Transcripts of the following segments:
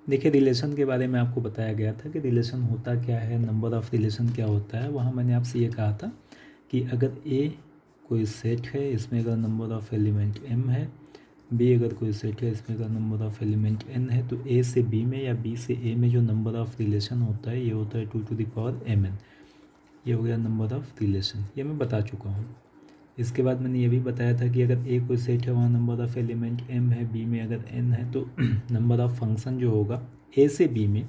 देखिए रिलेशन के बारे में आपको बताया गया था कि रिलेशन होता क्या है, नंबर ऑफ़ रिलेशन क्या होता है। वहाँ मैंने आपसे ये कहा था कि अगर ए कोई सेट है, इसमें अगर नंबर ऑफ़ एलिमेंट m है, बी अगर कोई सेट है, इसमें अगर नंबर ऑफ़ एलिमेंट n है, तो ए से बी में या बी से ए में जो नंबर ऑफ़ रिलेशन होता है ये होता है 2⁻mn। ये हो गया नंबर ऑफ़ रिलेशन, ये मैं बता चुका हूँ। इसके बाद मैंने ये भी बताया था कि अगर ए कोई सेट है, वहाँ नंबर ऑफ़ एलिमेंट m है, बी में अगर n है, तो नंबर ऑफ़ फंक्शन जो होगा ए से बी में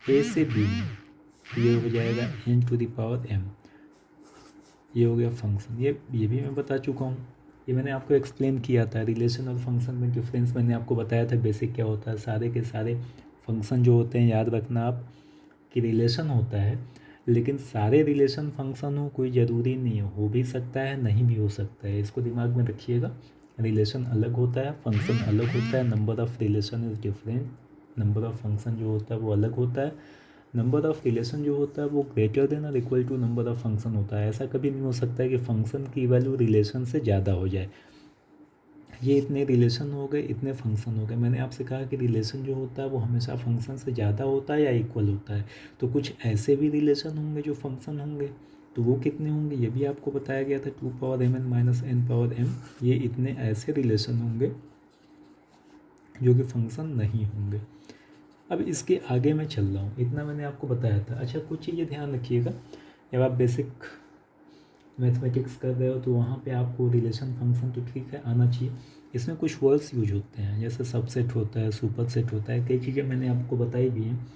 ये हो जाएगा n⁻m। ये हो गया फंक्शन। ये भी मैं बता चुका हूँ, ये मैंने आपको एक्सप्लेन किया था। रिलेशन और फंक्शन में डिफरेंस मैंने आपको बताया था बेसिक क्या होता है। सारे के सारे फंक्शन जो होते हैं, याद रखना आप कि रिलेशन होता है, लेकिन सारे रिलेशन फंक्शन हो कोई ज़रूरी नहीं हो भी सकता है, नहीं भी हो सकता है। इसको दिमाग में रखिएगा। रिलेशन अलग होता है, फंक्शन अलग होता है। Number of relation is different, number of function जो होता है वो अलग होता है। नंबर ऑफ़ रिलेशन जो होता है वो ग्रेटर देन और equal to number of function होता है। ऐसा कभी नहीं हो सकता है कि फंक्शन की वैल्यू रिलेशन से ज़्यादा हो जाए। ये इतने रिलेशन हो गए, इतने फंक्शन हो गए। मैंने आपसे कहा कि रिलेशन जो होता है वो हमेशा फंक्शन से ज़्यादा होता है या इक्वल होता है। तो कुछ ऐसे भी रिलेशन होंगे जो फंक्शन होंगे, तो वो कितने होंगे ये भी आपको बताया गया था, 2⁻mn - n⁻m। ये इतने ऐसे रिलेशन होंगे जो कि फंक्शन नहीं होंगे। अब इसके आगे मैं चल रहा हूँ, इतना मैंने आपको बताया था। अच्छा, कुछ चीज़ें ध्यान रखिएगा। जब आप बेसिक मैथमेटिक्स कर रहे हो तो वहाँ पे आपको रिलेशन फंक्शन तो ठीक है आना चाहिए। इसमें कुछ वर्ड्स यूज होते हैं, जैसे सबसेट होता है, सुपर सेट होता है, कई चीज़ें मैंने आपको बताई भी हैं,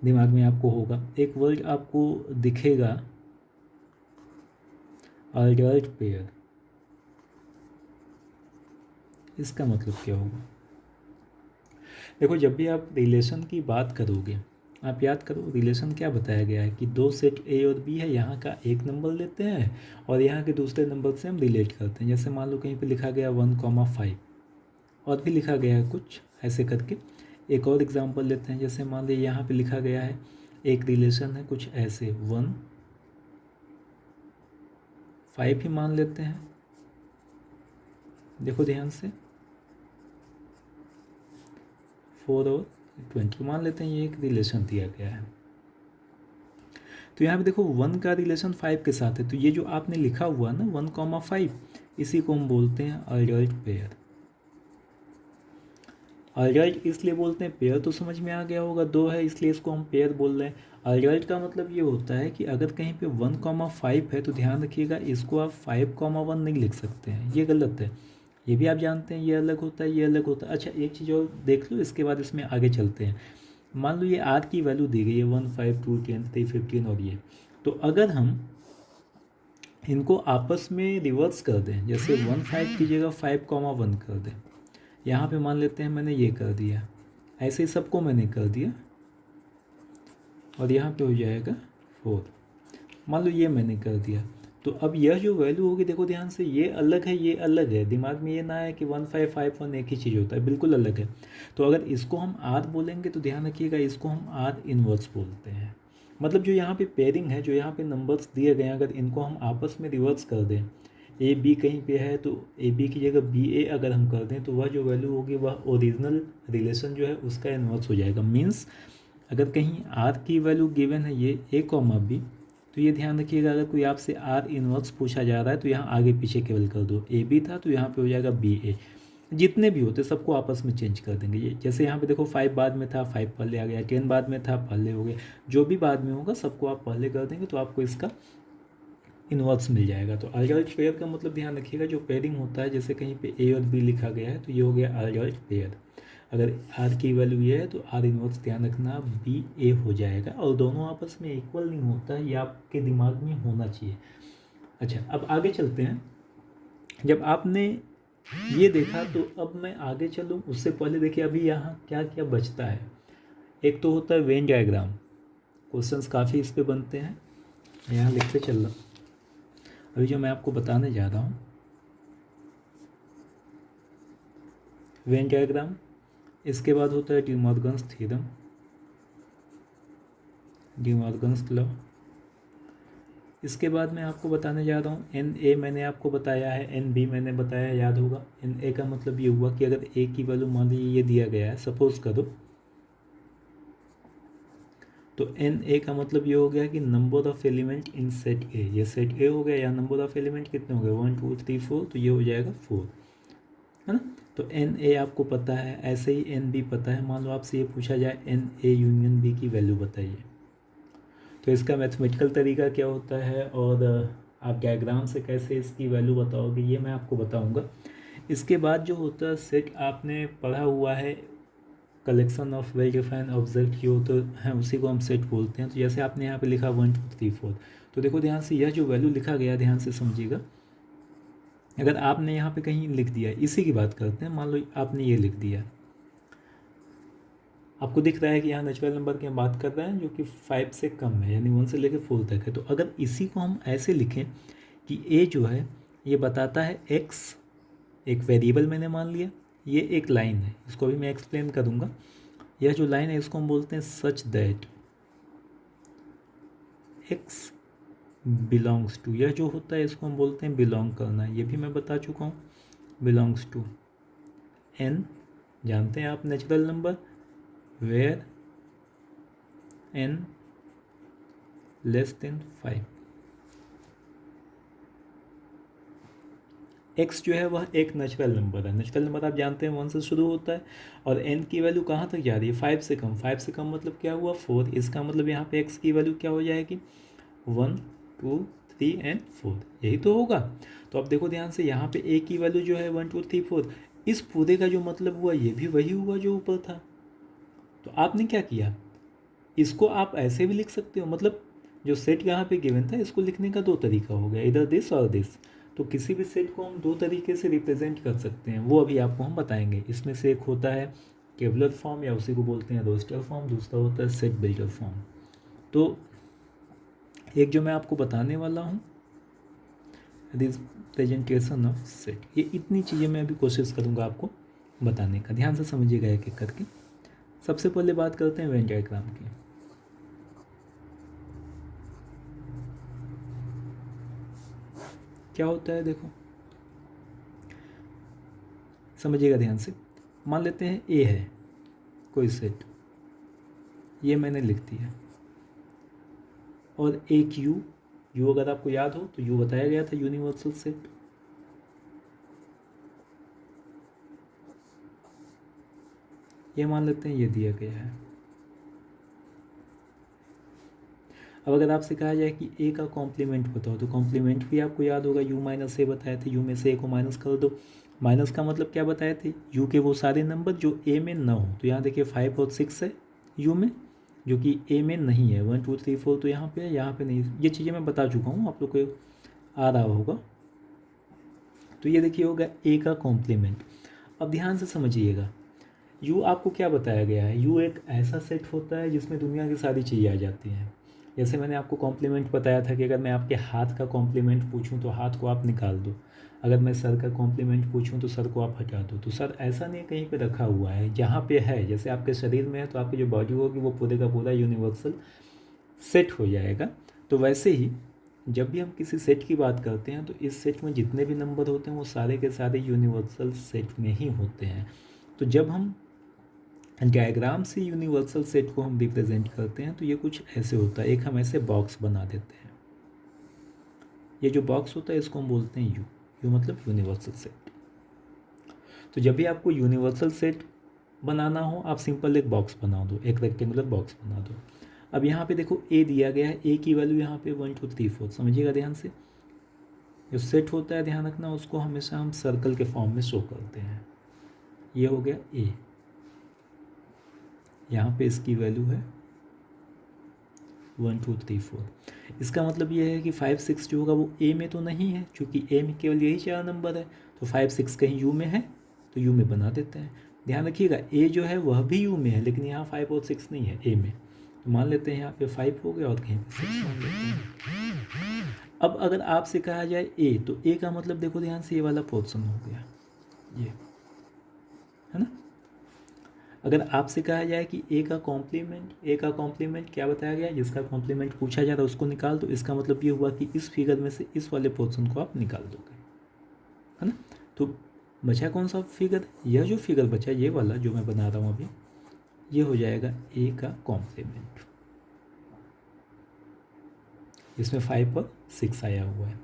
दिमाग में आपको होगा। एक वर्ड आपको दिखेगा अडल्ट पेयर, इसका मतलब क्या होगा? देखो, जब भी आप रिलेशन की बात करोगे, आप याद करो रिलेशन क्या बताया गया है कि दो सेट ए और बी है, यहाँ का एक नंबर लेते हैं और यहाँ के दूसरे नंबर से हम रिलेट करते हैं। जैसे मान लो कहीं पे लिखा गया 1,5 और भी लिखा गया है कुछ ऐसे करके। एक और एग्जांपल लेते हैं, जैसे मान लीजिए यहाँ पे लिखा गया है एक रिलेशन है कुछ ऐसे 1, 5 ही मान लेते हैं। देखो ध्यान से, 4 और 20 मान लेते हैं, ये एक रिलेशन दिया गया है। तो यहाँ पे देखो 1 का रिलेशन 5 के साथ है, तो ये जो आपने लिखा हुआ है ना 1,5, इसी को हम बोलते हैं अडल्ट पेयर। अडल्ट इसलिए बोलते हैं, पेयर तो समझ में आ गया होगा, दो है इसलिए इसको हम पेयर बोल रहे हैं। अडल्ट का मतलब ये होता है कि अगर कहीं पे 1,5 है तो ध्यान रखिएगा इसको आप 5,1 नहीं लिख सकते हैं, ये गलत है। ये भी आप जानते हैं, ये अलग होता है, ये अलग होता है। अच्छा, एक चीज़ और देख लो, इसके बाद इसमें आगे चलते हैं। मान लो ये आर की वैल्यू दी गई है 1, 5, 2, 10, 3, 15 और ये, तो अगर हम इनको आपस में रिवर्स कर दें, जैसे 1, 5 की जगह 5,1 कर दें, यहाँ पे मान लेते हैं मैंने ये कर दिया, ऐसे ही सबको मैंने कर दिया, और यहाँ पे हो जाएगा 4। मान लो ये मैंने कर दिया, तो अब यह जो वैल्यू होगी, देखो ध्यान से, ये अलग है, ये अलग है। दिमाग में ये ना है कि 1, 5, 5, 1 एक ही चीज़ होता है, बिल्कुल अलग है। तो अगर इसको हम आर बोलेंगे तो ध्यान रखिएगा इसको हम आर इनवर्स बोलते हैं। मतलब जो यहाँ पे पेयरिंग है, जो यहाँ पे नंबर्स दिए गए हैं, अगर इनको हम आपस में रिवर्स कर दें, ए बी कहीं पे है तो ए बी की जगह बी ए अगर हम कर दें, तो वह जो वैल्यू होगी वह ओरिजिनल रिलेशन जो है उसका इन्वर्स हो जाएगा। मीन्स अगर कहीं आर की वैल्यू गिवन है ये ए कॉमा बी, तो ये ध्यान रखिएगा अगर कोई आपसे आर इनवर्स पूछा जा रहा है तो यहाँ आगे पीछे केवल कर दो, ए बी था तो यहाँ पे हो जाएगा बी ए। जितने भी होते सबको आपस में चेंज कर देंगे। ये जैसे यहाँ पे देखो 5 बाद में था, 5 पहले आ गया, 10 बाद में था, पहले हो गया। जो भी बाद में होगा सबको आप पहले कर देंगे तो आपको इसका इनवर्स मिल जाएगा। तो अडल्ट पेयर का मतलब ध्यान रखिएगा जो पेयरिंग होता है, जैसे कहीं पे ए और बी लिखा गया है तो ये हो गया अडल्ट पेयर। अगर आर की वैल्यू ये है तो आर इनवर्स ध्यान रखना बी ए हो जाएगा, और दोनों आपस में इक्वल नहीं होता, ये आपके दिमाग में होना चाहिए। अच्छा, अब आगे चलते हैं। जब आपने ये देखा तो अब मैं आगे चलूँ उससे पहले देखिए अभी यहाँ क्या क्या बचता है। एक तो होता है वेन डायग्राम, क्वेश्चंस काफ़ी इस पे बनते हैं, यहाँ लिखते चल रहा हूँ। अभी जो मैं आपको बताने जा रहा हूँ वेन डायग्राम, इसके बाद होता है डिमॉर्गन्स थ्योरम, डिमॉर्गन्स लॉ। इसके बाद मैं आपको बताने जा रहा हूँ एन ए, मैंने आपको बताया है, एन बी मैंने बताया, याद होगा। एन ए का मतलब ये हुआ कि अगर ए की वैल्यू मान लीजिए ये दिया गया है, सपोज करो तो एन ए का मतलब ये हो गया कि number of element in set ए, ये सेट ए हो गया, या नंबर ऑफ एलिमेंट कितने हो गए 1 2 3 4, तो ये हो जाएगा 4, है ना। तो एन ए आपको पता है, ऐसे ही एन बी पता है। मान लो आपसे ये पूछा जाए एन ए यूनियन बी की वैल्यू बताइए, तो इसका मैथमेटिकल तरीका क्या होता है और आप डायग्राम से कैसे इसकी वैल्यू बताओगे ये मैं आपको बताऊंगा। इसके बाद जो होता है सेट, आपने पढ़ा हुआ है collection of well defined object की होते हैं, उसी को हम सेट बोलते हैं। तो जैसे आपने यहाँ पे लिखा 1 2 3 4, तो देखो ध्यान से यह जो वैल्यू लिखा गया ध्यान से समझिएगा। अगर आपने यहाँ पे कहीं लिख दिया, इसी की बात करते हैं, मान लो आपने ये लिख दिया, आपको दिख रहा है कि यहाँ नेचुरल नंबर की हम बात कर रहे हैं जो कि 5 से कम है, यानी 1 से लेकर 4 तक है। तो अगर इसी को हम ऐसे लिखें कि ए जो है ये बताता है एक्स, एक वेरिएबल मैंने मान लिया, ये एक लाइन है, इसको भी मैं एक्सप्लेन करूँगा। यह जो लाइन है इसको हम बोलते हैं such that X belongs to, यह जो होता है इसको हम बोलते हैं बिलोंग करना, ये भी मैं बता चुका हूँ, बिलोंग्स टू एन, जानते हैं आप natural number, where N less than 5। X जो है वह एक नेचुरल नंबर है, नेचुरल नंबर आप जानते हैं 1 से शुरू होता है, और एन की वैल्यू कहाँ तक जा रही है 5 से कम, 5 से कम मतलब क्या हुआ 4, इसका मतलब यहाँ पे एक्स की वैल्यू क्या हो जाएगी 1 2 3 एंड 4, यही तो होगा। तो अब देखो ध्यान से, यहाँ पे ए की वैल्यू जो है 1 2 3 4, इस पूरे का जो मतलब हुआ ये भी वही हुआ जो ऊपर था। तो आपने क्या किया, इसको आप ऐसे भी लिख सकते हो, मतलब जो सेट यहाँ पे गिवन था इसको लिखने का दो तरीका हो गया, इधर दिस और दिस। तो किसी भी सेट को हम दो तरीके से रिप्रेजेंट कर सकते हैं, वो अभी आपको हम बताएंगे। इसमें से एक होता है टेबुलर फॉर्म, या उसी को बोलते हैं रोस्टर फॉर्म, दूसरा होता है सेट बिल्डर फॉर्म। तो एक जो मैं आपको बताने वाला हूँ रिप्रेजेंटेशन ऑफ सेट, ये इतनी चीज़ें मैं अभी कोशिश करूँगा आपको बताने का, ध्यान से समझिएगा एक एक करके। सबसे पहले बात करते हैं वेन डायग्राम की। क्या होता है देखो, समझिएगा ध्यान से। मान लेते हैं ए है कोई सेट, ये मैंने लिख दिया, और एक यू अगर आपको याद हो तो यू बताया गया था यूनिवर्सल सेट। ये मान लेते हैं ये दिया गया है। अब अगर आपसे कहा जाए कि ए का कॉम्प्लीमेंट बताओ, तो कॉम्प्लीमेंट भी आपको याद होगा, यू माइनस ए बताए थे, यू में से ए को माइनस कर दो। माइनस का मतलब क्या बताए थे, यू के वो सारे नंबर जो ए में ना हो। तो यहाँ देखिए 5 और 6 है यू में, जो कि ए में नहीं है, 1 2 3 4 तो यहाँ पे है, यहाँ पे नहीं। ये चीज़ें मैं बता चुका हूँ, आप लोग को आ रहा होगा। तो ये देखिए होगा ए का कॉम्प्लीमेंट। अब ध्यान से समझिएगा, यू आपको क्या बताया गया है, यू एक ऐसा सेट होता है जिसमें दुनिया की सारी चीज़ें आ जाती हैं। जैसे मैंने आपको कॉम्प्लीमेंट बताया था कि अगर मैं आपके हाथ का कॉम्प्लीमेंट पूछूं तो हाथ को आप निकाल दो, अगर मैं सर का कॉम्प्लीमेंट पूछूं तो सर को आप हटा दो। तो सर ऐसा नहीं कहीं पे रखा हुआ है, जहाँ पे है, जैसे आपके शरीर में है तो आपकी जो बॉडी होगी वो पूरे का पूरा यूनिवर्सल सेट हो जाएगा। तो वैसे ही जब भी हम किसी सेट की बात करते हैं तो इस सेट में जितने भी नंबर होते हैं वो सारे के सारे यूनिवर्सल सेट में ही होते हैं। तो जब हम डायग्राम से यूनिवर्सल सेट को हम रिप्रेजेंट करते हैं तो ये कुछ ऐसे होता है, एक हम ऐसे बॉक्स बना देते हैं, ये जो बॉक्स होता है इसको हम बोलते हैं यू मतलब यूनिवर्सल सेट। तो जब भी आपको यूनिवर्सल सेट बनाना हो आप सिंपल एक बॉक्स बना दो, एक रेक्टेंगुलर बॉक्स बना दो। अब यहाँ पे देखो ए दिया गया है, ए की वैल्यू यहाँ पे 1 2 3 4, समझिएगा ध्यान से। जो सेट होता है ध्यान रखना, उसको हमेशा हम सर्कल के फॉर्म में शो करते हैं। ये हो गया ए, यहाँ पे इसकी वैल्यू है 1 2 3 4। इसका मतलब ये है कि 5 6 जो होगा वो ए में तो नहीं है, क्योंकि ए में केवल यही 4 नंबर है। तो 5 6 कहीं यू में है तो यू में बना देते हैं। ध्यान रखिएगा ए जो है वह भी यू में है, लेकिन यहाँ 5 और 6 नहीं है ए में, तो मान लेते हैं यहाँ पे 5 हो गया और कहीं पे 6 मान लेते हैं। अब अगर आपसे कहा जाए ए, तो ए का मतलब देखो ध्यान से ये वाला पोर्शन हो गया, ये है ना। अगर आपसे कहा जाए कि ए का कॉम्प्लीमेंट क्या बताया गया, जिसका कॉम्प्लीमेंट पूछा जा रहा है उसको निकाल दो, इसका मतलब ये हुआ कि इस फिगर में से इस वाले पोर्शन को आप निकाल दोगे, है ना। तो बचा कौन सा फिगर, यह जो फिगर बचा ये वाला जो मैं बना रहा हूँ अभी, ये हो जाएगा ए का कॉम्प्लीमेंट। इसमें 5 और 6 आया हुआ है।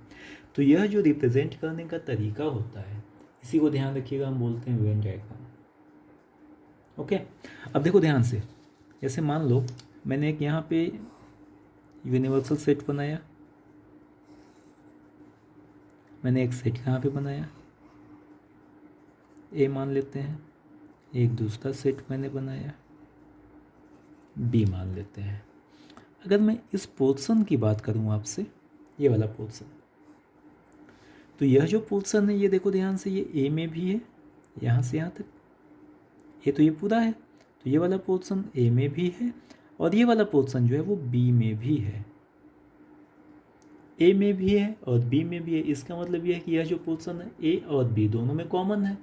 तो यह जो रिप्रेजेंट करने का तरीका होता है, इसी को ध्यान रखिएगा, हम बोलते हैं वेन डायग्राम। ओके, अब देखो ध्यान से, जैसे मान लो मैंने एक यहाँ पे यूनिवर्सल सेट बनाया, मैंने एक सेट यहाँ पे बनाया, ए मान लेते हैं, एक दूसरा सेट मैंने बनाया, बी मान लेते हैं। अगर मैं इस पोर्शन की बात करूँ आपसे, ये वाला पोर्शन, तो यह जो पोर्शन है ये देखो ध्यान से, ये ए में भी है यहाँ से यहाँ तक, ये तो ये पूरा है, तो ये वाला पोर्शन ए में भी है और ये वाला पोर्शन जो है वो बी में भी है, ए में भी है और बी में भी है। इसका मतलब यह है कि यह जो पोर्शन है ए और बी दोनों में कॉमन है।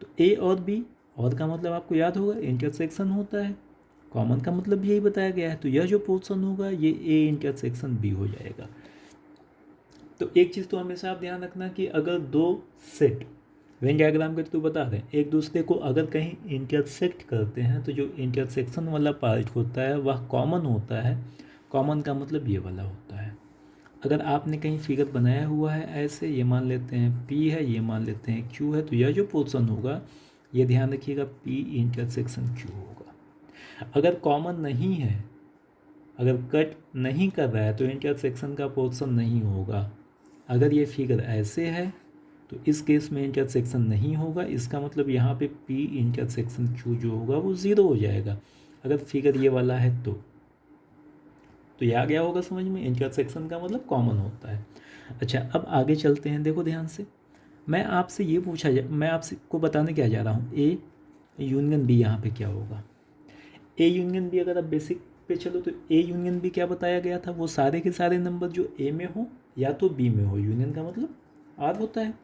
तो ए और बी, और का मतलब आपको याद होगा इंटरसेक्शन होता है, कॉमन का मतलब यही बताया गया है। तो यह जो पोर्शन होगा ये ए इंटरसेक्शन बी हो जाएगा। तो एक चीज़ तो हमेशा आप ध्यान रखना कि अगर दो सेट वेन डायग्राम के थ्रू बता दें एक दूसरे को अगर कहीं इंटरसेक्ट करते हैं तो जो इंटरसेक्शन वाला पार्ट होता है वह कॉमन होता है। कॉमन का मतलब ये वाला होता है। अगर आपने कहीं फिगर बनाया हुआ है ऐसे, ये मान लेते हैं P है, ये मान लेते हैं Q है, तो यह जो पोर्शन होगा ये ध्यान रखिएगा P इंटरसेक्शन Q होगा। अगर कॉमन नहीं है, अगर कट नहीं कर रहा है तो इंटरसेक्शन का पोर्शन नहीं होगा। अगर ये फिगर ऐसे है तो इस केस में इंटरसेक्शन नहीं होगा। इसका मतलब यहाँ पे P इंटरसेक्शन Q जो होगा वो 0 हो जाएगा। अगर फिगर ये वाला है तो ये आ गया होगा समझ में, इंटरसेक्शन का मतलब कॉमन होता है। अच्छा, अब आगे चलते हैं। देखो ध्यान से, मैं आपसे ये मैं आपसे को बताने क्या जा रहा हूँ, ए यूनियन बी यहाँ पे क्या होगा। ए यूनियन बी, अगर आप बेसिक पे चलो तो ए यूनियन बी क्या बताया गया था, वो सारे के सारे नंबर जो ए में हो या तो बी में हो, यूनियन का मतलब आर होता है,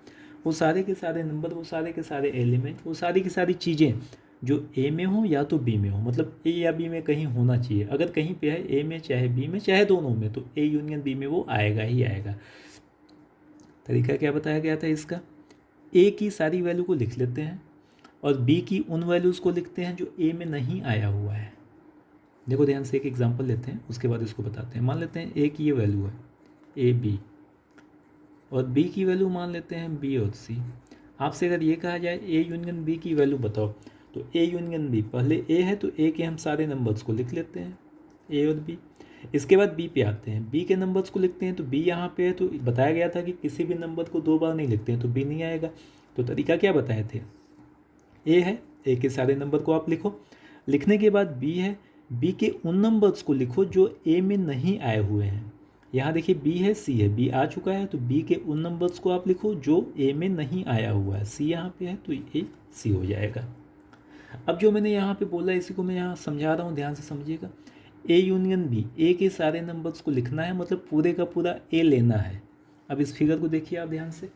वो सारे के सारे नंबर, वो सारे के सारे एलिमेंट, वो सारी की सारी चीज़ें जो ए में हो या तो बी में हो, मतलब ए या बी में कहीं होना चाहिए। अगर कहीं पे है ए में चाहे बी में चाहे दोनों में, तो ए यूनियन बी में वो आएगा ही आएगा। तरीका क्या बताया गया था इसका, ए की सारी वैल्यू को लिख लेते हैं और बी की उन वैल्यूज़ को लिखते हैं जो ए में नहीं आया हुआ है। देखो ध्यान से, एक एग्जांपल लेते हैं उसके बाद इसको बताते हैं। मान लेते हैं ए की ये वैल्यू है ए बी, और बी की वैल्यू मान लेते हैं बी और सी। आपसे अगर ये कहा जाए ए यूनियन बी की वैल्यू बताओ, तो ए यूनियन बी, पहले ए है तो ए के हम सारे नंबर्स को लिख लेते हैं ए और बी। इसके बाद बी पे आते हैं, बी के नंबर्स को लिखते हैं, तो बी यहाँ पे है तो बताया गया था कि किसी भी नंबर को 2 बार नहीं लिखते हैं तो बी नहीं आएगा। तो तरीका क्या बताए थे, ए है, ए के सारे नंबर को आप लिखो, लिखने के बाद बी है, बी के उन नंबर्स को लिखो जो ए में नहीं आए हुए हैं। यहाँ देखिए बी है सी है, बी आ चुका है तो बी के उन नंबर्स को आप लिखो जो ए में नहीं आया हुआ है। सी यहाँ पे है तो ए सी हो जाएगा। अब जो मैंने यहाँ पे बोला इसी को मैं यहाँ समझा रहा हूँ, ध्यान से समझिएगा। ए यूनियन बी, ए के सारे नंबर्स को लिखना है, मतलब पूरे का पूरा ए लेना है। अब इस फिगर को देखिए आप ध्यान से,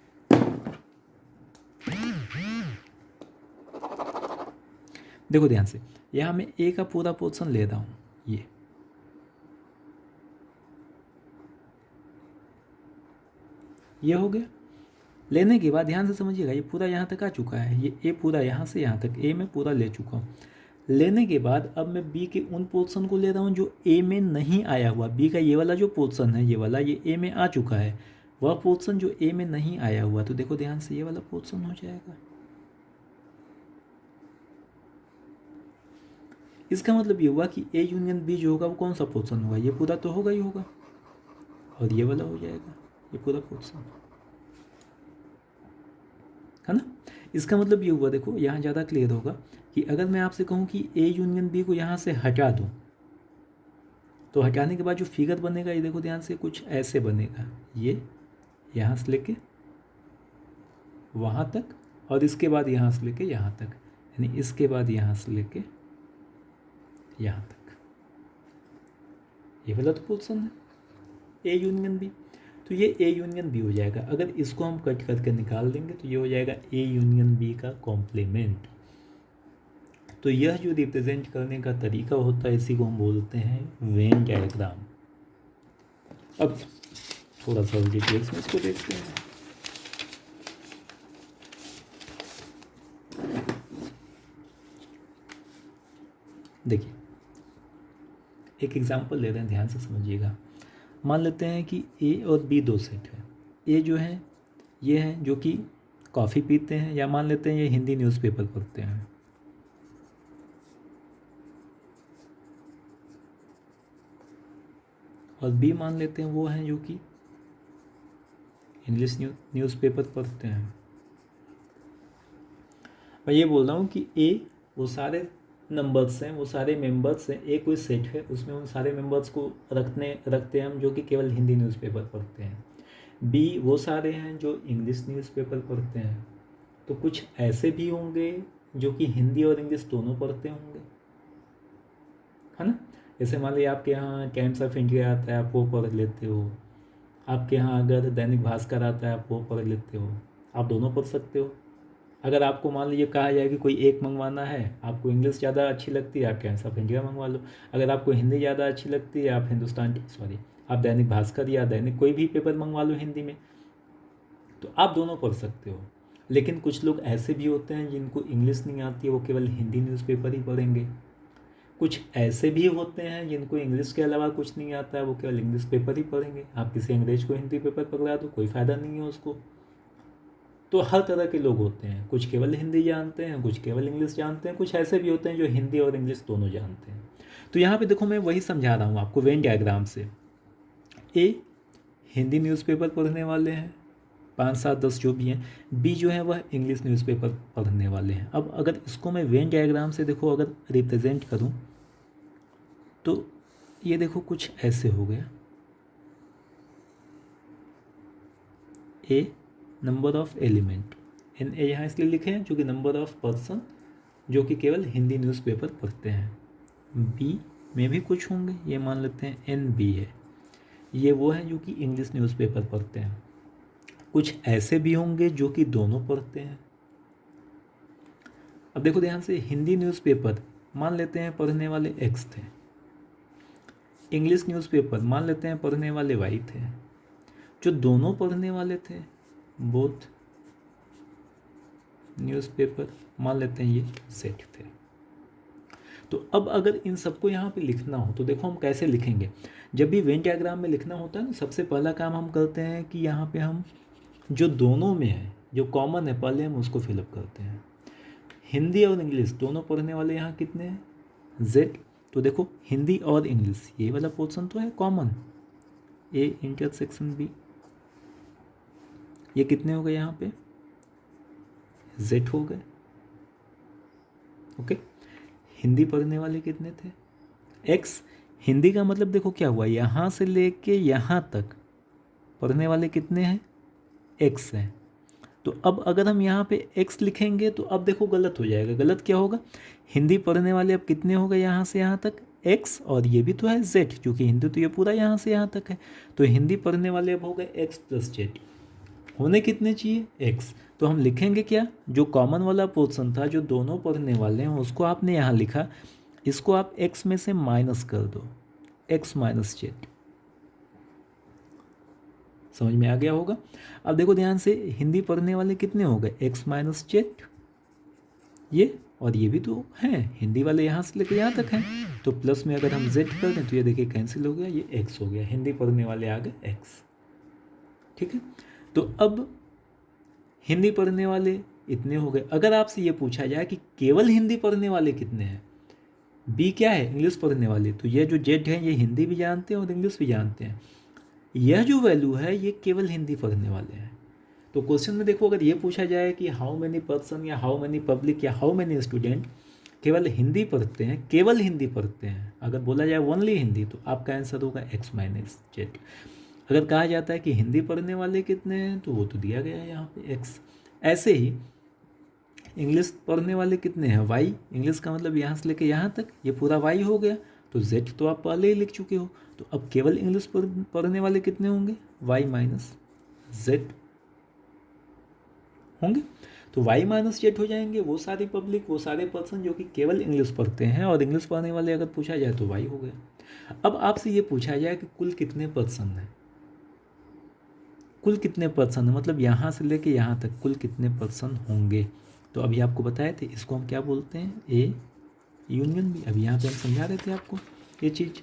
देखो ध्यान से, यहाँ मैं ए का पूरा पोर्शन ले रहा हूँ, ये हो गया। लेने के बाद ध्यान से समझिएगा, ये पूरा यहाँ तक आ चुका है, ये ए पूरा यहाँ से यहाँ तक ए में पूरा ले चुका हूँ। लेने के बाद अब मैं बी के उन पोर्शन को ले रहा हूँ जो ए में नहीं आया हुआ। बी का ये वाला जो पोर्शन है, ये वाला, ये ए में आ चुका है, वह पोर्शन जो ए में नहीं आया हुआ, तो देखो ध्यान से ये वाला पोर्शन हो जाएगा। इसका मतलब ये हुआ कि ए यूनियन बी जो होगा वो कौन सा पोर्शन होगा, ये पूरा तो होगा ही होगा, और ये वाला हो जाएगा ये पूरा पोर्शन, है ना। इसका मतलब ये हुआ, देखो यहाँ ज़्यादा क्लियर होगा कि अगर मैं आपसे कहूँ कि ए यूनियन बी को यहाँ से हटा दूँ, तो हटाने के बाद जो फिगर बनेगा ये देखो ध्यान से कुछ ऐसे बनेगा, ये यहाँ से लेके वहाँ तक, और इसके बाद यहाँ से लेके यहाँ तक, यानी इसके बाद यहाँ से लेके यहाँ तक, ये वाला तो पोर्शन है ए यूनियन बी, तो ये ए यूनियन बी हो जाएगा। अगर इसको हम कट करके निकाल देंगे तो ये हो जाएगा ए यूनियन बी का कॉम्प्लीमेंट। तो यह जो रिप्रेजेंट करने का तरीका होता है इसी को हम बोलते हैं वेन डायग्राम। अब थोड़ा सा डिटेल्स में इसको देखते हैं। देखिए एक एग्जांपल ले रहे हैं, ध्यान से समझिएगा। मान लेते हैं कि ए और बी दो सेट है। ए जो है ये हैं जो कि कॉफ़ी पीते हैं, या मान लेते हैं ये हिंदी न्यूज़पेपर पढ़ते हैं। और बी मान लेते हैं वो हैं जो कि इंग्लिश न्यूज़पेपर पढ़ते हैं। मैं ये बोल रहा हूँ कि ए वो सारे नंबर्स हैं, वो सारे मेंबर्स हैं, ए कोई सेट है, उसमें उन सारे मेंबर्स को रखते हैं हम जो कि केवल हिंदी न्यूज़पेपर पढ़ते हैं। बी वो सारे हैं जो इंग्लिश न्यूज़पेपर पढ़ते हैं। तो कुछ ऐसे भी होंगे जो कि हिंदी और इंग्लिश दोनों पढ़ते होंगे, है ना। जैसे मान लीजिए आपके यहाँ टाइम्स ऑफ इंडिया आता है, आप वो पढ़ लेते हो। आपके यहाँ अगर दैनिक भास्कर आता है, आप वो पढ़ लेते हो। आप दोनों पढ़ सकते हो। अगर आपको मान लीजिए कहा जाए कि कोई एक मंगवाना है, आपको इंग्लिश ज़्यादा अच्छी लगती है, आप टाइम्स ऑफ इंडिया मंगवा लो। अगर आपको हिंदी ज़्यादा अच्छी लगती है, आप दैनिक भास्कर या दैनिक कोई भी पेपर मंगवा लो हिंदी में। तो आप दोनों पढ़ सकते हो। लेकिन कुछ लोग ऐसे भी होते हैं जिनको इंग्लिश नहीं आती है, वो केवल हिंदी न्यूज़पेपर ही पढ़ेंगे। कुछ ऐसे भी होते हैं जिनको इंग्लिश के अलावा कुछ नहीं आता है, वो केवल इंग्लिश पेपर ही पढ़ेंगे। आप किसी अंग्रेज को हिंदी पेपर पकड़ा दो, कोई फ़ायदा नहीं है उसको। तो हर तरह के लोग होते हैं, कुछ केवल हिंदी जानते हैं, कुछ केवल इंग्लिश जानते हैं, कुछ ऐसे भी होते हैं जो हिंदी और इंग्लिश दोनों जानते हैं। तो यहाँ पे देखो मैं वही समझा रहा हूँ आपको वेन डायग्राम से। ए हिंदी न्यूज़पेपर पढ़ने वाले हैं, 5, 7, 10 जो भी हैं। बी जो है वह इंग्लिश न्यूज़पेपर पढ़ने वाले हैं। अब अगर इसको मैं वेन डायग्राम से देखो अगर रिप्रेजेंट करूँ तो ये देखो कुछ ऐसे हो गया। A number of element, n A यहाँ इसलिए लिखे हैं क्योंकि नंबर ऑफ पर्सन जो कि केवल हिंदी न्यूज़पेपर पढ़ते हैं। बी में भी कुछ होंगे, ये मान लेते हैं एन बी है, ये वो हैं जो कि इंग्लिश न्यूज़पेपर पढ़ते हैं। कुछ ऐसे भी होंगे जो कि दोनों पढ़ते हैं। अब देखो ध्यान से, हिंदी न्यूज़पेपर मान लेते हैं पढ़ने वाले एक्स थे, इंग्लिश न्यूज़पेपर मान लेते हैं पढ़ने वाले वाई थे। जो दोनों पढ़ने वाले थे बोथ न्यूज़पेपर मान लेते हैं ये सेट थे। तो अब अगर इन सबको यहाँ पे लिखना हो तो देखो हम कैसे लिखेंगे। जब भी वेन डायग्राम में लिखना होता है ना, सबसे पहला काम हम करते हैं कि यहाँ पे हम जो दोनों में है, जो कॉमन है, पहले हम उसको फिलअप करते हैं। हिंदी और इंग्लिश दोनों पढ़ने वाले यहाँ कितने हैं? जेड। तो देखो हिंदी और इंग्लिश ये वाला पोर्शन तो है कॉमन, ए इंटरसेक्शन बी, ये कितने हो गए यहाँ पे? जेड हो गए। ओके, हिंदी पढ़ने वाले कितने थे? एक्स। हिंदी का मतलब देखो क्या हुआ, यहाँ से लेके यहाँ तक पढ़ने वाले कितने हैं? एक्स हैं। तो अब अगर हम यहाँ पे एक्स लिखेंगे तो अब देखो गलत हो जाएगा। गलत क्या होगा? हिंदी पढ़ने वाले अब कितने हो गए यहाँ से यहाँ तक? एक्स, और ये भी तो है जेड, क्योंकि हिंदी तो ये पूरा यहाँ से यहाँ तक है। तो हिंदी पढ़ने वाले अब हो गए एक्स प्लस जेड। होने कितने चाहिए? एक्स। तो हम लिखेंगे क्या? जो कॉमन वाला पोर्शन था, जो दोनों पढ़ने वाले हैं, उसको आपने यहाँ लिखा, इसको आप एक्स में से माइनस कर दो, एक्स माइनस जेड। समझ में आ गया होगा। अब देखो ध्यान से, हिंदी पढ़ने वाले कितने हो गए? एक्स माइनस जेड, ये और ये भी तो हैं, हिंदी वाले यहाँ से लेकर यहाँ तक हैं। तो प्लस में अगर हम जेड कर दें तो ये देखिए कैंसिल हो गया, ये एक्स हो गया, हिंदी पढ़ने वाले आ गए एक्स। ठीक है, तो अब हिंदी पढ़ने वाले इतने हो गए। अगर आपसे ये पूछा जाए कि केवल हिंदी पढ़ने वाले कितने हैं, बी क्या है? इंग्लिश पढ़ने वाले, तो ये जो जेड है ये हिंदी भी जानते हैं और इंग्लिश भी जानते हैं। यह जो वैल्यू है ये केवल हिंदी पढ़ने वाले हैं। तो क्वेश्चन में देखो, अगर ये पूछा जाए कि हाउ मेनी पर्सन या हाउ मेनी पब्लिक या हाउ मेनी स्टूडेंट केवल हिंदी पढ़ते हैं, केवल हिंदी पढ़ते हैं, अगर बोला जाए ओनली हिंदी, तो आपका आंसर होगा एक्स माइनस जेड। अगर कहा जाता है कि हिंदी पढ़ने वाले कितने हैं, तो वो तो दिया गया है यहाँ पे एक्स। ऐसे ही इंग्लिश पढ़ने वाले कितने हैं? वाई। इंग्लिश का मतलब यहाँ से लेके यहाँ तक, ये पूरा वाई हो गया। तो जेड तो आप पहले ही लिख चुके हो। तो अब केवल इंग्लिश पढ़ने वाले कितने होंगे? वाई माइनस जेड होंगे। तो वाई माइनस जेड हो जाएंगे वो सारी पब्लिक, वो सारे पर्सन जो कि केवल इंग्लिश पढ़ते हैं, और इंग्लिश पढ़ने वाले अगर पूछा जाए तो वाई हो गया। अब आपसे ये पूछा जाए कि कुल कितने पर्सन हैं, कुल कितने पर्सन है, मतलब यहाँ से लेके यहाँ तक कुल कितने पर्सन होंगे। तो अभी आपको बताए थे, इसको हम क्या बोलते हैं? A union B. अभी यहाँ पे हम समझा रहे थे आपको ये चीज़।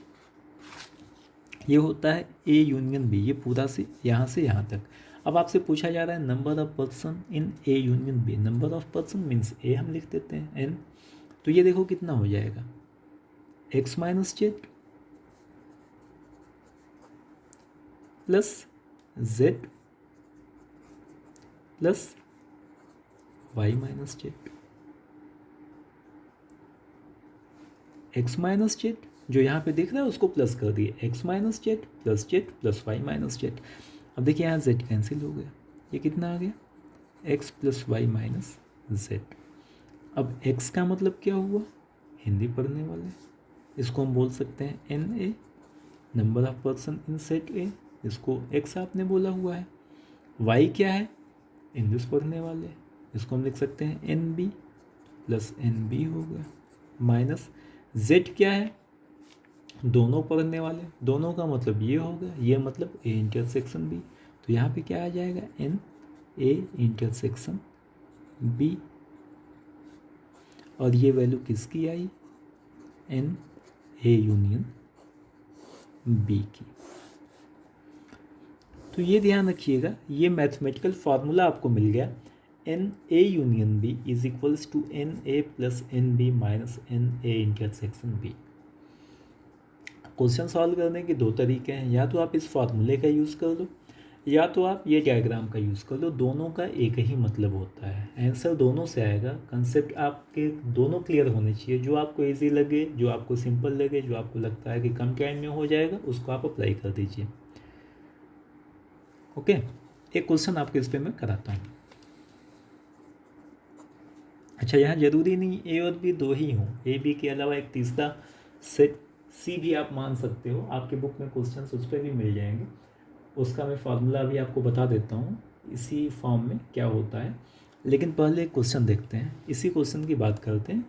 ये होता है ए यूनियन बी, ये पूरा से यहाँ तक। अब आपसे पूछा जा रहा है number of person in A union B. Number of person means A हम लिख देते हैं एन। तो ये देखो कितना हो जाएगा, X minus Z plus Z plus Y minus Z. X minus Z जो यहाँ पे दिख रहा है उसको प्लस कर दिए, X minus Z plus Y minus Z. अब देखिए यहाँ जेड कैंसिल हो गया, ये कितना आ गया, X plus Y minus Z. अब एक्स का मतलब क्या हुआ, हिंदी पढ़ने वाले, इसको हम बोल सकते हैं N A, number of person in set A, इसको एक्स आपने बोला हुआ है। वाई क्या है, इंग्लिश पढ़ने वाले, इसको हम लिख सकते हैं N B plus N B हो गया, माइनस जेड क्या है, दोनों पढ़ने वाले, दोनों का मतलब ये होगा, ये मतलब ए इंटरसेक्शन बी। तो यहाँ पे क्या आ जाएगा, एन ए इंटरसेक्शन बी, और ये वैल्यू किसकी आई, एन ए यूनियन बी की। तो ये ध्यान रखिएगा, ये मैथमेटिकल फार्मूला आपको मिल गया, n A union B is equals to n A plus N B minus n A intersection B. Question solve करने के दो तरीके हैं, या तो आप इस फार्मूले का यूज़ कर लो, या तो आप ये डायग्राम का यूज़ कर लो। दोनों का एक ही मतलब होता है, आंसर दोनों से आएगा। कंसेप्ट आपके दोनों क्लियर होने चाहिए, जो आपको इजी लगे, जो आपको सिंपल लगे, जो आपको लगता है कि कम टाइम में हो जाएगा, उसको आप अप्लाई कर दीजिए। ओके, एक क्वेश्चन आपको इस पर मैं कराता हूँ। अच्छा, यहाँ जरूरी नहीं ए और बी दो ही हों, ए बी के अलावा एक तीसरा सेट सी भी आप मान सकते हो। आपके बुक में क्वेश्चन उस पर भी मिल जाएंगे, उसका मैं फार्मूला भी आपको बता देता हूँ इसी फॉर्म में क्या होता है। लेकिन पहले एक क्वेश्चन देखते हैं, इसी क्वेश्चन की बात करते हैं।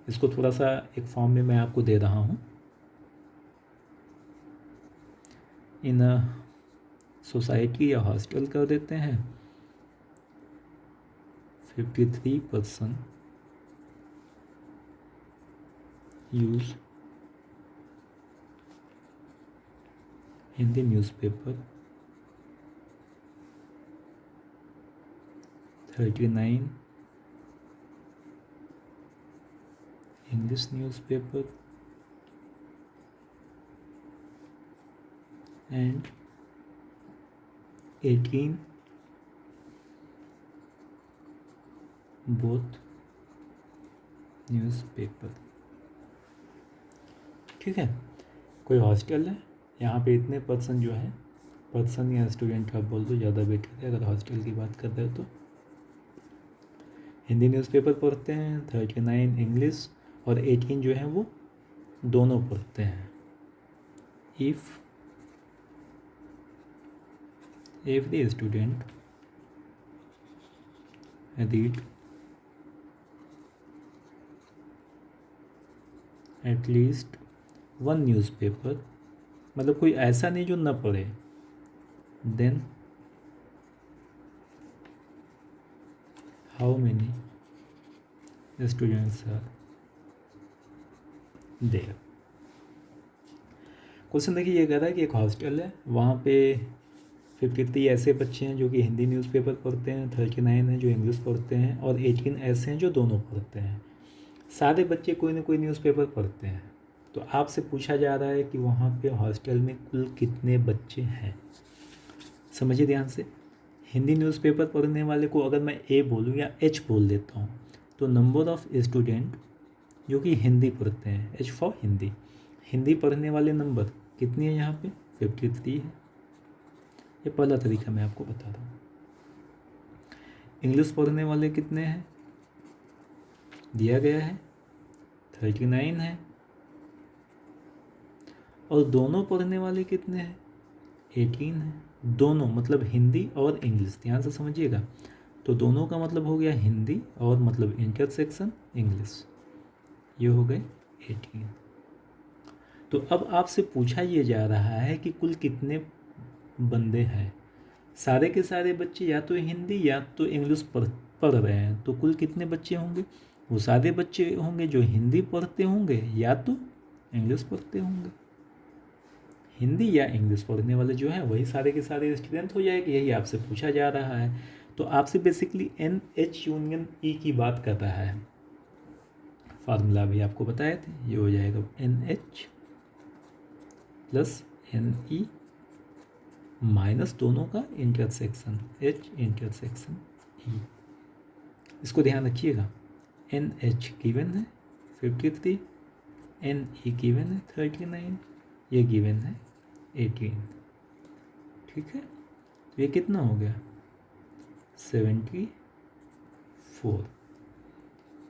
इसको थोड़ा सा एक फॉर्म में मैं आपको दे रहा हूँ। इन सोसाइटी या हॉस्टल कर देते हैं, 53% use Hindi newspaper, 39 English newspaper and 18 both newspaper. ठीक है, कोई हॉस्टल है, यहाँ पे इतने पर्सन जो है, पर्सन या स्टूडेंट आप बोल दो, ज़्यादा बेटर है अगर हॉस्टल की बात कर रहे हो तो। हिंदी न्यूज़पेपर पढ़ते हैं, 39 इंग्लिश, और 18 जो है वो दोनों पढ़ते हैं। If every student read at least one newspaper, मतलब कोई ऐसा नहीं जो न पढ़े, then how many students are there। Question देखिए, ये कह रहा है कि एक हॉस्टल है, वहाँ पे 53 ऐसे बच्चे हैं जो कि हिंदी न्यूज़पेपर पढ़ते हैं, 39 हैं जो इंग्लिश पढ़ते हैं, और 18 ऐसे हैं जो दोनों पढ़ते हैं। सारे बच्चे कोई ना कोई न्यूज़पेपर पढ़ते हैं। तो आपसे पूछा जा रहा है कि वहाँ पे हॉस्टल में कुल कितने बच्चे हैं। समझिए ध्यान से, हिंदी न्यूज़पेपर पढ़ने वाले को अगर मैं ए बोलूँ या एच बोल देता हूँ, तो नंबर ऑफ़ स्टूडेंट जो कि हिंदी पढ़ते हैं, एच फॉर हिंदी, हिंदी पढ़ने वाले नंबर कितनी है यहाँ पे, 53 है। ये पहला तरीका मैं आपको बता रहा हूँ। इंग्लिश पढ़ने वाले कितने हैं, दिया गया है 39 है, और दोनों पढ़ने वाले कितने हैं, 18 है। दोनों मतलब हिंदी और इंग्लिश, ध्यान से समझिएगा। तो दोनों का मतलब हो गया हिंदी, और मतलब इंटरसेक्शन इंग्लिश, ये हो गए 18। तो अब आपसे पूछा ये जा रहा है कि कुल कितने बंदे हैं। सारे के सारे बच्चे या तो हिंदी या तो इंग्लिश पढ़ रहे हैं, तो कुल कितने बच्चे होंगे, वो सारे बच्चे होंगे जो हिंदी पढ़ते होंगे या तो इंग्लिश पढ़ते होंगे। हिंदी या इंग्लिश पढ़ने वाले जो हैं वही सारे के सारे स्टूडेंट हो जाएंगे, यही आपसे पूछा जा रहा है। तो आपसे बेसिकली NH यूनियन E की बात कर रहा है। फार्मूला भी आपको बताए थे, ये हो जाएगा NH प्लस NE माइनस दोनों का इंटरसेक्शन H इंटरसेक्शन E। इसको ध्यान रखिएगा, NH गिवन है 53, NE गिवन है 39, ये गिवन है 18। ठीक है, तो ये कितना हो गया 74।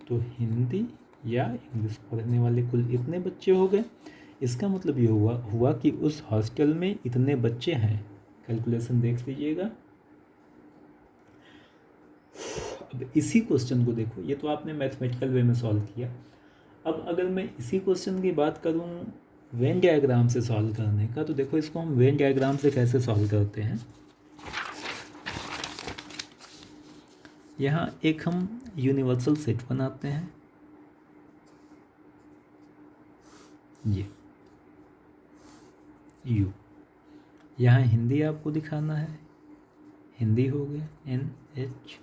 तो हिंदी या इंग्लिश पढ़ने वाले कुल इतने बच्चे हो गए। इसका मतलब ये हुआ कि उस हॉस्टल में इतने बच्चे हैं। कैलकुलेशन देख लीजिएगा। अब इसी क्वेश्चन को देखो, ये तो आपने मैथमेटिकल वे में सॉल्व किया। अब अगर मैं इसी क्वेश्चन की बात करूं वेन डायग्राम से सॉल्व करने का, तो देखो इसको हम वेन डायग्राम से कैसे सॉल्व करते हैं। यहाँ एक हम यूनिवर्सल सेट बनाते हैं, ये U। यहाँ हिंदी आपको दिखाना है, हिंदी हो गया NH।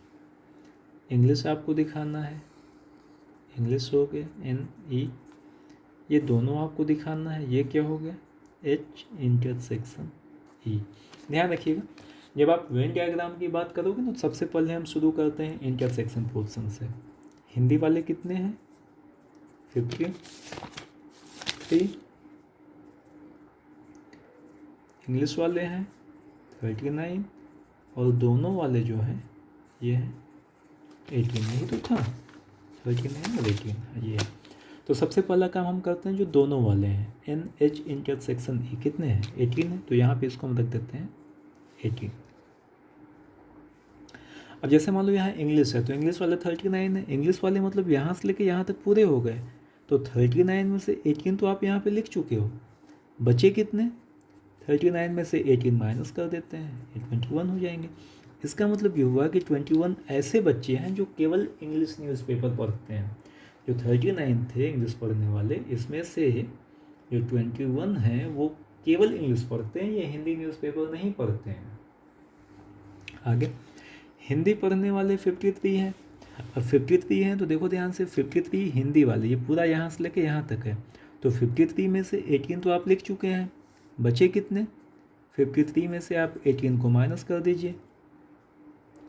इंग्लिश आपको दिखाना है, इंग्लिश हो गया NE। ये दोनों आपको दिखाना है, ये क्या हो गया H इंटरसेक्शन E। ध्यान रखिएगा, जब आप वेन डायग्राम की बात करोगे ना, तो सबसे पहले हम शुरू करते हैं इंटरसेक्शन पोर्शन से। हिंदी वाले कितने हैं 53, इंग्लिश वाले हैं 39, और दोनों वाले जो हैं ये हैं 18। यही तो था 39 और 18 ये है। तो सबसे पहला काम हम करते हैं जो दोनों वाले हैं NH इंटरसेक्शन E कितने हैं 18 है, तो यहाँ पे इसको हम रख देते हैं 18। अब जैसे मान लो यहाँ इंग्लिश है, तो इंग्लिश वाले 39 है। इंग्लिश वाले मतलब यहाँ से लेके यहाँ तक पूरे हो गए, तो 39 में से 18 तो आप यहाँ पे लिख चुके हो। बचे कितने 39 में से 18 माइनस कर देते हैं, ये 21 हो जाएंगे। इसका मतलब ये हुआ कि 21 ऐसे बच्चे हैं जो केवल इंग्लिश न्यूज़पेपर पढ़ते हैं। जो 39 थे इंग्लिश पढ़ने वाले, इसमें से जो 21 हैं वो केवल इंग्लिश पढ़ते हैं, ये हिंदी न्यूज़पेपर नहीं पढ़ते हैं। आगे हिंदी पढ़ने वाले 53 हैं। अब 53 हैं तो देखो ध्यान से, 53 हिंदी वाले, ये पूरा यहाँ से लेके यहाँ तक है। तो 53 में से 18 तो आप लिख चुके हैं, बचे कितने 53 में से आप 18 को माइनस कर दीजिए।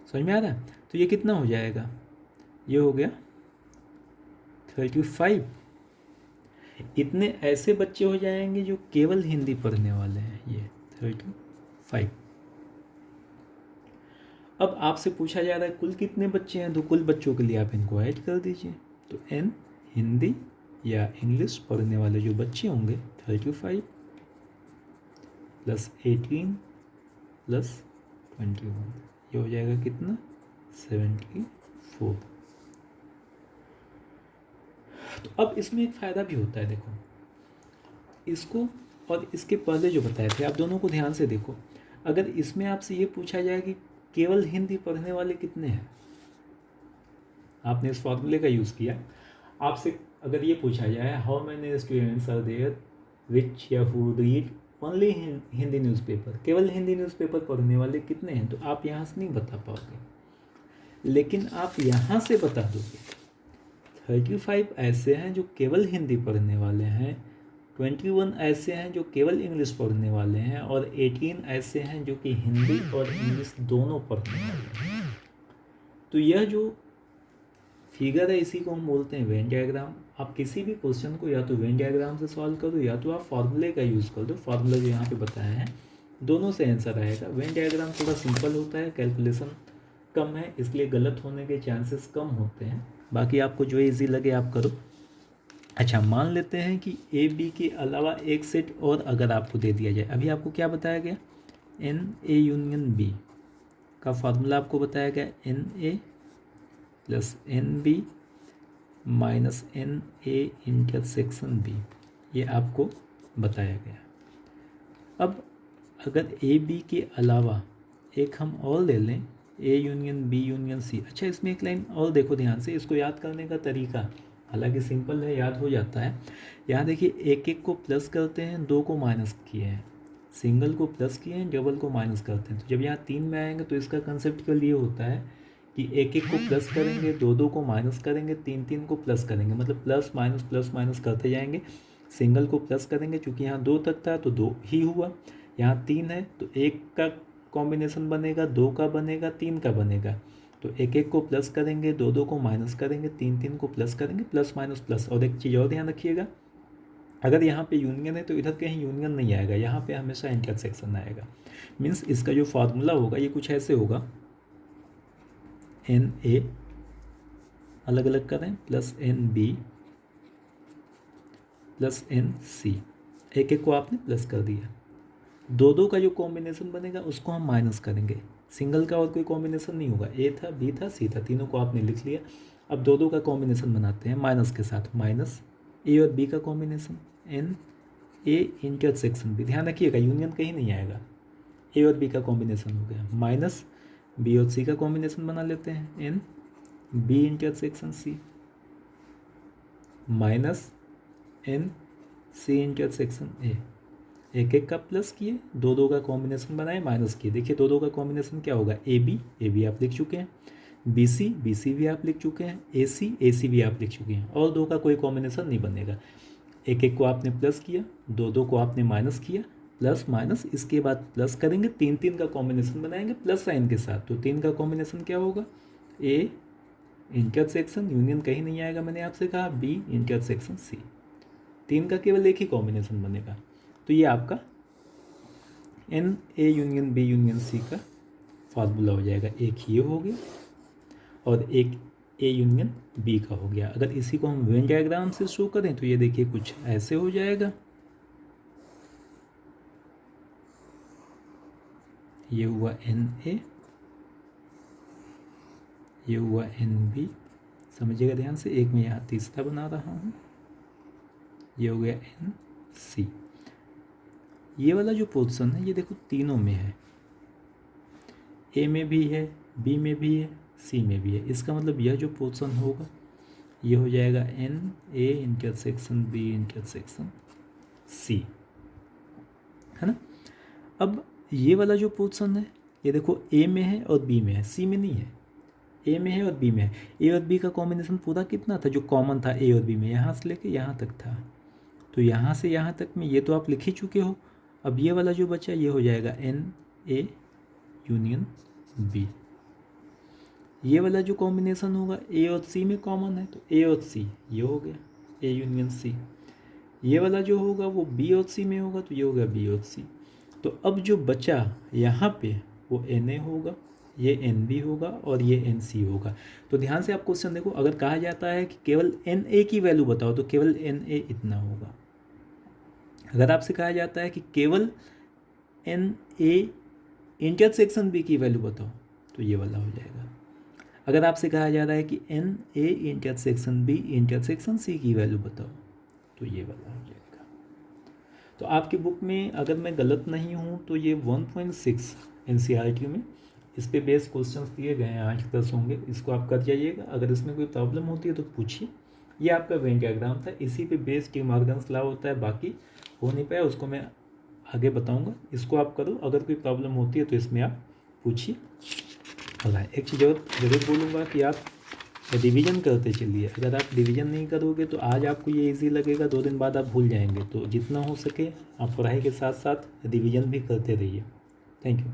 समझ में आ रहा है? तो ये कितना हो जाएगा, ये हो गया 35। इतने ऐसे बच्चे हो जाएंगे जो केवल हिंदी पढ़ने वाले हैं, ये 35। अब आपसे पूछा जा रहा है कुल कितने बच्चे हैं, तो कुल बच्चों के लिए आप इनको ऐड कर दीजिए। तो N हिंदी या इंग्लिश पढ़ने वाले जो बच्चे होंगे 35 प्लस 18 प्लस 21, ये हो जाएगा कितना 74। तो अब इसमें एक फ़ायदा भी होता है, देखो इसको और इसके पहले जो बताए थे आप दोनों को ध्यान से देखो। अगर इसमें आपसे ये पूछा जाए कि केवल हिंदी पढ़ने वाले कितने हैं, आपने इस फॉर्मूले का यूज़ किया। आपसे अगर ये पूछा जाए how many students are there which या who read only Hindi newspaper, केवल हिंदी न्यूज़पेपर पढ़ने वाले कितने हैं, तो आप यहाँ से नहीं बता पाओगे। लेकिन आप यहाँ से बता दोगे 35 ऐसे हैं जो केवल हिंदी पढ़ने वाले हैं, 21 ऐसे हैं जो केवल इंग्लिश पढ़ने वाले हैं, और 18 ऐसे हैं जो कि हिंदी और इंग्लिश दोनों पढ़ने वाले हैं। तो यह जो फिगर है इसी को हम बोलते हैं वेन डायग्राम। आप किसी भी क्वेश्चन को या तो वेन डायग्राम से सॉल्व करो या तो आप फार्मूले का यूज़ कर दो। फार्मूला जो यहाँ पे बताया है दोनों से आंसर आएगा। वेन डायग्राम थोड़ा सिंपल होता है, कैलकुलेशन कम है, इसलिए गलत होने के चांसेस कम होते हैं। बाकी आपको जो ईजी लगे आप करो। अच्छा, मान लेते हैं कि ए बी के अलावा एक सेट और अगर आपको दे दिया जाए। अभी आपको क्या बताया गया, एन ए यूनियन बी का फार्मूला आपको बताया गया n A plus N B minus n A intersection B, ये आपको बताया गया। अब अगर ए बी के अलावा एक हम और ले लें, A union B union C. अच्छा, इसमें एक लाइन और देखो ध्यान से, इसको याद करने का तरीका हालांकि सिंपल है, याद हो जाता है। यहाँ देखिए एक एक को प्लस करते हैं, दो को माइनस किए हैं, सिंगल को प्लस किए हैं, डबल को माइनस करते हैं। तो जब यहाँ 3 में आएंगे तो इसका कंसेप्ट केवल ये होता है कि एक एक को प्लस करेंगे, दो दो को माइनस करेंगे, तीन तीन को प्लस करेंगे, मतलब प्लस माइनस करते जाएंगे। सिंगल को प्लस करेंगे, चूँकि यहाँ 2 तक था तो 2 ही हुआ, यहाँ 3 है तो 1 का कॉम्बिनेशन बनेगा, 2 का बनेगा, 3 का बनेगा। तो एक एक को प्लस करेंगे, दो दो को माइनस करेंगे, तीन तीन को प्लस करेंगे, प्लस माइनस प्लस। और एक चीज़ और ध्यान रखिएगा, अगर यहाँ पे यूनियन है तो इधर कहीं यूनियन नहीं आएगा, यहाँ पे हमेशा इंटरसेक्शन आएगा। मीन्स इसका जो फार्मूला होगा ये कुछ ऐसे होगा, एन ए अलग अलग करें plus N B plus n C, एक एक को आपने प्लस कर दिया। दो दो का जो कॉम्बिनेशन बनेगा उसको हम माइनस करेंगे, सिंगल का और कोई कॉम्बिनेशन नहीं होगा, ए था, बी था, सी था, तीनों को आपने लिख लिया। अब दो दो का कॉम्बिनेशन बनाते हैं माइनस के साथ, माइनस ए और बी का combination, n A intersection B, ध्यान रखिएगा यूनियन कहीं नहीं आएगा, ए और बी का कॉम्बिनेशन हो गया, माइनस बी और सी का कॉम्बिनेशन बना लेते हैं, N B intersection C, minus n C intersection A. एक एक का प्लस किए, दो दो का कॉम्बिनेशन बनाए, माइनस किए। देखिए दो दो का कॉम्बिनेशन क्या होगा, ए बी आप लिख चुके हैं, बी सी भी आप लिख चुके हैं, ए सी भी आप लिख चुके हैं, और दो का कोई कॉम्बिनेशन नहीं बनेगा। एक एक को आपने प्लस किया, दो दो को आपने माइनस किया, प्लस माइनस, इसके बाद प्लस करेंगे, तीन तीन का कॉम्बिनेशन बनाएंगे प्लस साइन के साथ। तो तीन का कॉम्बिनेशन क्या होगा, ए इंटरसेक्शन, यूनियन कहीं नहीं आएगा, मैंने आपसे कहा, बी इंटरसेक्शन सी। तीन का केवल एक ही कॉम्बिनेशन बनेगा। तो ये आपका n A union B union C का फार्मूला हो जाएगा। एक ये हो गया और एक ए यूनियन बी का हो गया। अगर इसी को हम वेन डायग्राम से शो करें तो ये देखिए कुछ ऐसे हो जाएगा, ये हुआ एन ए, ये हुआ एन बी, समझिएगा ध्यान से, एक मैं यहाँ तीसरा बना रहा हूँ, ये हो गया एन सी। ये वाला जो पोजीशन है ये देखो तीनों में है, ए में भी है, बी में भी है, सी में भी है। इसका मतलब यह जो पोजीशन होगा ये हो जाएगा n A intersection B intersection C, है ना। अब ये वाला जो पोजीशन है ये देखो ए में है और बी में है, सी में नहीं है, ए में है और बी में है। ए और बी का कॉम्बिनेशन पूरा कितना था, जो कॉमन था ए और बी में, यहाँ से लेके यहाँ तक था। तो यहाँ से यहाँ तक में ये तो आप लिख ही चुके हो। अब ये वाला जो बचा ये हो जाएगा एन ए यूनियन बी। ये वाला जो कॉम्बिनेशन होगा ए और सी में कॉमन है, तो ए और सी ये हो गया ए यूनियन सी। ये वाला जो होगा वो बी और सी में होगा, तो ये हो गया बी और सी। तो अब जो बचा यहाँ पे वो एन ए होगा, ये एन बी होगा और ये एन सी होगा। तो ध्यान से आप क्वेश्चन देखो, अगर कहा जाता है कि केवल एन ए की वैल्यू बताओ तो केवल एन ए इतना होगा। अगर आपसे कहा जाता है कि केवल एन ए इंटरसेक्शन बी की वैल्यू बताओ तो ये वाला हो जाएगा। अगर आपसे कहा जा रहा है कि n A intersection B intersection C की वैल्यू बताओ तो ये वाला हो जाएगा। तो आपकी बुक में अगर मैं गलत नहीं हूँ तो ये 1.6 एनसीईआरटी में इस पे बेस क्वेश्चंस दिए गए हैं, 8-10 होंगे, इसको आप कर जाइएगा। अगर इसमें कोई प्रॉब्लम होती है तो पूछिए। ये आपका वेन डायग्राम था, इसी पे बेस डी मॉर्गन्स लॉ होता है, बाकी हो नहीं पाया उसको मैं आगे बताऊंगा। इसको आप करो, अगर कोई प्रॉब्लम होती है तो इसमें आप पूछिए। और एक चीज़ और जरूर बोलूँगा कि आप रिवीजन करते चलिए। अगर आप रिवीजन नहीं करोगे तो आज आपको ये इजी लगेगा, 2 दिन बाद आप भूल जाएंगे। तो जितना हो सके आप पढ़ाई के साथ साथ रिवीजन भी करते रहिए। Thank you.